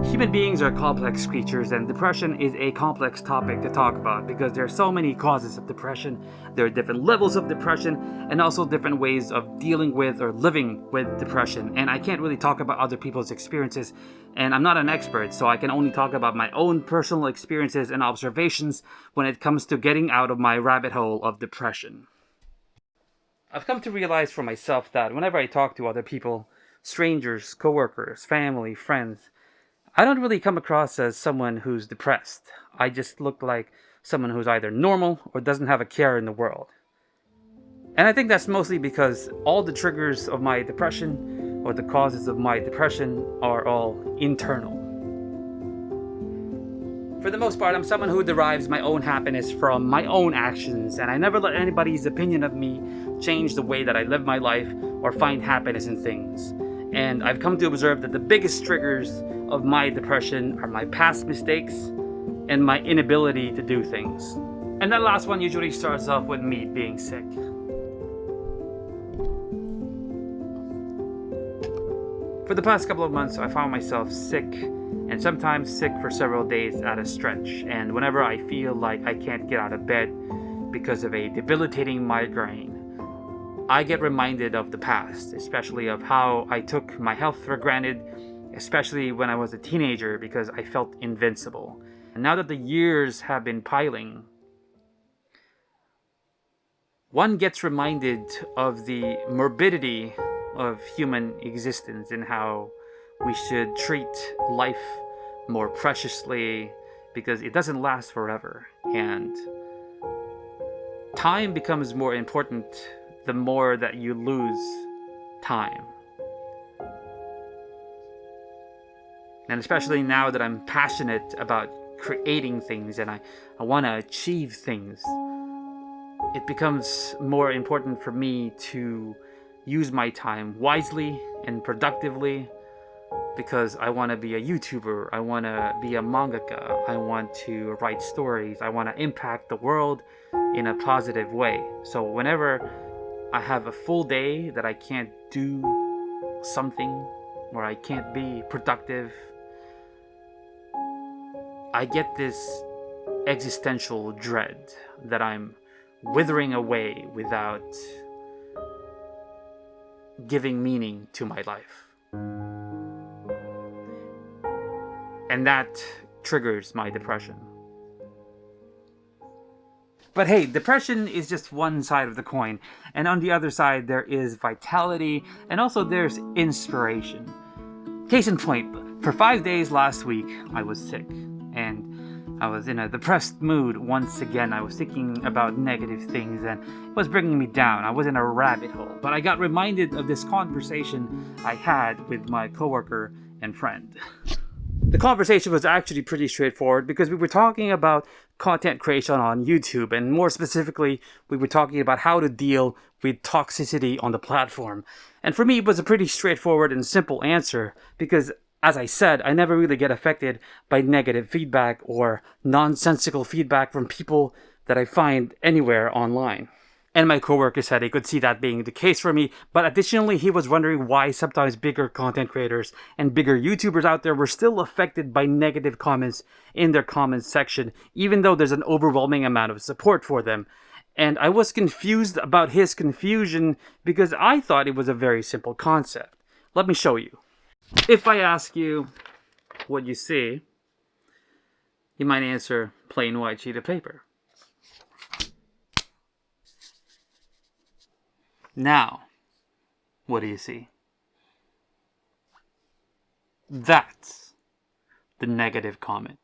Human beings are complex creatures, and depression is a complex topic to talk about because there are so many causes of depression. There are different levels of depression and also different ways of dealing with or living with depression. And I can't really talk about other people's experiences, and I'm not an expert, so I can only talk about my own personal experiences and observations when it comes to getting out of my rabbit hole of depression. I've come to realize for myself that whenever I talk to other people, strangers, coworkers, family, friends, I don't really come across as someone who's depressed. I just look like someone who's either normal or doesn't have a care in the world. And I think that's mostly because all the triggers of my depression or the causes of my depression are all internal. For the most part, I'm someone who derives my own happiness from my own actions, and I never let anybody's opinion of me change the way that I live my life or find happiness in things. And I've come to observe that the biggest triggers of my depression are my past mistakes and my inability to do things. And that last one usually starts off with me being sick. For the past couple of months, I found myself sick, and sometimes sick for several days at a stretch. And whenever I feel like I can't get out of bed because of a debilitating migraine, I get reminded of the past, especially of how I took my health for granted, especially when I was a teenager, because I felt invincible. And now that the years have been piling, one gets reminded of the morbidity of human existence and how we should treat life more preciously because it doesn't last forever. And time becomes more important the more that you lose time. And especially now that I'm passionate about creating things and I want to achieve things, it becomes more important for me to use my time wisely and productively because I want to be a YouTuber, I want to be a mangaka, I want to write stories, I want to impact the world in a positive way. So whenever I have a full day that I can't do something or I can't be productive, I get this existential dread that I'm withering away without giving meaning to my life. And that triggers my depression. But hey, depression is just one side of the coin, and on the other side there is vitality, and also there's inspiration. Case in point, for 5 days last week, I was sick, and I was in a depressed mood once again. I was thinking about negative things, and it was bringing me down. I was in a rabbit hole, but I got reminded of this conversation I had with my coworker and friend. The conversation was actually pretty straightforward because we were talking about content creation on YouTube, and more specifically, we were talking about how to deal with toxicity on the platform. And for me, it was a pretty straightforward and simple answer because, as I said, I never really get affected by negative feedback or nonsensical feedback from people that I find anywhere online. And my coworker said he could see that being the case for me, but additionally, he was wondering why sometimes bigger content creators and bigger YouTubers out there were still affected by negative comments in their comments section, even though there's an overwhelming amount of support for them. And I was confused about his confusion because I thought it was a very simple concept. Let me show you. If I ask you what you see, you might answer plain white sheet of paper. Now, what do you see? That's the negative comment.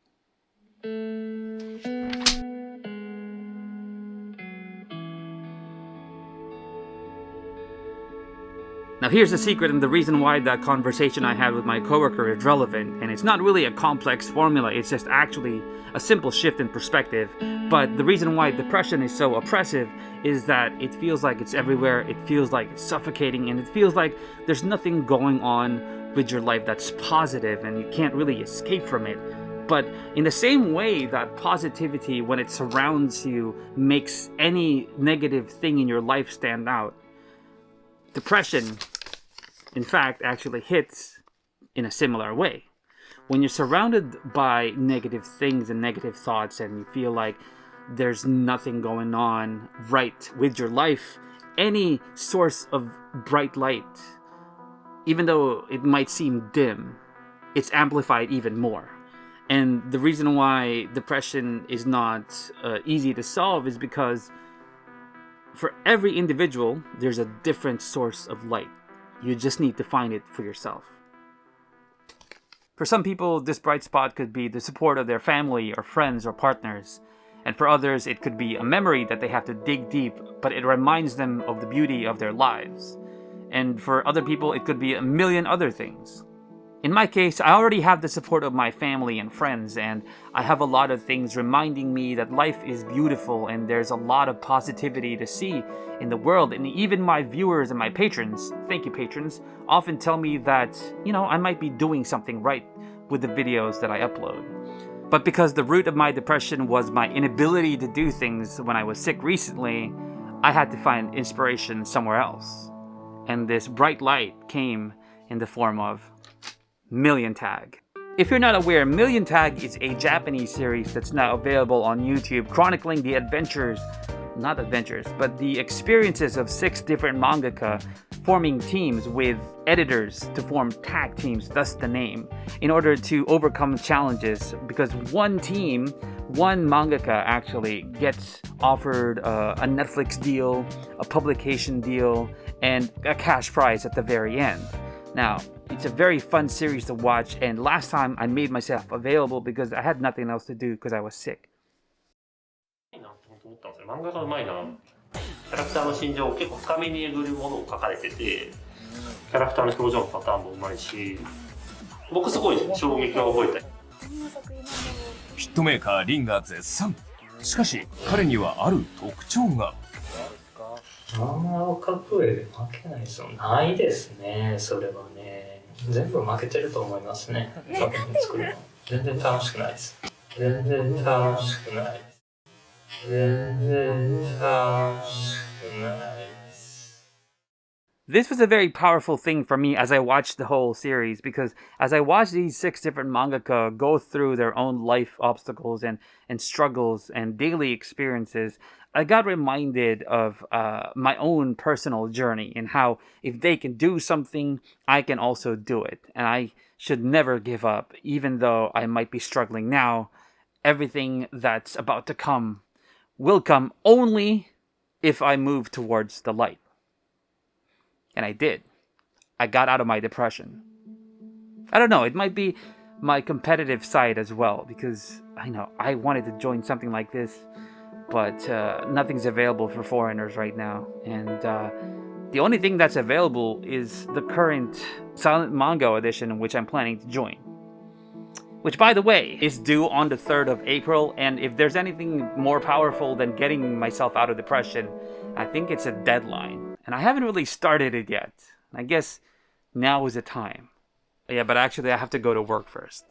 Now here's the secret and the reason why that conversation I had with my coworker is relevant, and it's not really a complex formula, it's just actually a simple shift in perspective. But the reason why depression is so oppressive is that it feels like it's everywhere, it feels like it's suffocating, and it feels like there's nothing going on with your life that's positive and you can't really escape from it. But in the same way that positivity, when it surrounds you, makes any negative thing in your life stand out, depression, in fact, actually hits in a similar way. When you're surrounded by negative things and negative thoughts and you feel like there's nothing going on right with your life, any source of bright light, even though it might seem dim, it's amplified even more. And the reason why depression is not easy to solve is because for every individual, there's a different source of light. You just need to find it for yourself. For some people, this bright spot could be the support of their family or friends or partners. And for others, it could be a memory that they have to dig deep, but it reminds them of the beauty of their lives. And for other people, it could be a million other things. In my case, I already have the support of my family and friends, and I have a lot of things reminding me that life is beautiful and there's a lot of positivity to see in the world. And even my viewers and my patrons, thank you patrons, often tell me that, I might be doing something right with the videos that I upload. But because the root of my depression was my inability to do things when I was sick recently, I had to find inspiration somewhere else. And this bright light came in the form of Million Tag. If you're not aware, Million Tag is a Japanese series that's now available on YouTube, chronicling the the experiences of 6 different mangaka forming teams with editors to form tag teams, thus the name, in order to overcome challenges. Because one mangaka actually gets offered a Netflix deal, a publication deal, and a cash prize at the very end. Now, it's a very fun series to watch, and last time I made myself available because I had nothing else to do because I was sick. 漫画がうまいな。キャラクターの心情を結構深めにえぐるものを書かれてて、キャラクターの表情のパターンもうまいし、僕すごい衝撃を覚えた。ヒットメーカーリンが絶賛。しかし彼にはある特徴が。漫画を描く上で負けないですよ。ないですね。それはね。全部負けてると思いますね。作品作るの。全然楽しくないです。全然楽しくない。This was a very powerful thing for me as I watched the whole series, because as I watched these 6 different mangaka go through their own life obstacles and struggles and daily experiences, I got reminded of my own personal journey and how if they can do something, I can also do it. And I should never give up, even though I might be struggling now. Everything that's about to come will come only if I move towards the light. And I did. I got out of my depression. I don't know, it might be my competitive side as well, because I know I wanted to join something like this, but nothing's available for foreigners right now. And the only thing that's available is the current Silent Manga edition, which I'm planning to join. Which, by the way, is due on the 3rd of April, and if there's anything more powerful than getting myself out of depression, I think it's a deadline. And I haven't really started it yet. I guess now is the time. Yeah, but actually I have to go to work first.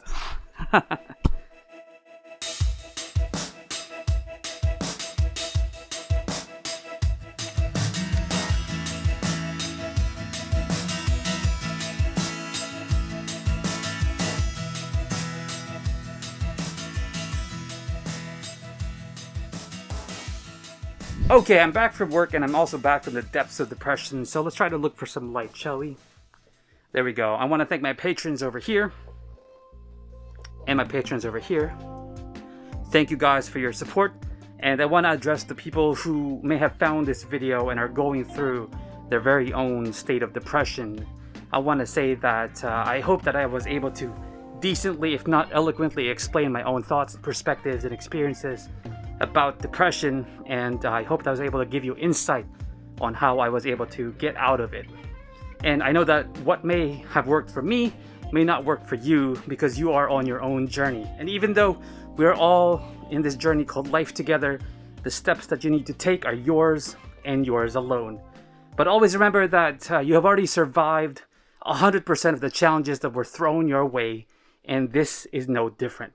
Okay, I'm back from work and I'm also back from the depths of depression, so let's try to look for some light, shall we? There we go. I want to thank my patrons over here and my patrons over here. Thank you guys for your support, and I want to address the people who may have found this video and are going through their very own state of depression. I want to say that I hope that I was able to decently, if not eloquently, explain my own thoughts, perspectives, and experiences about depression, and I hope that I was able to give you insight on how I was able to get out of it. And I know that what may have worked for me may not work for you, because you are on your own journey. And even though we're all in this journey called life together, the steps that you need to take are yours and yours alone. But always remember that you have already survived 100% of the challenges that were thrown your way, and this is no different.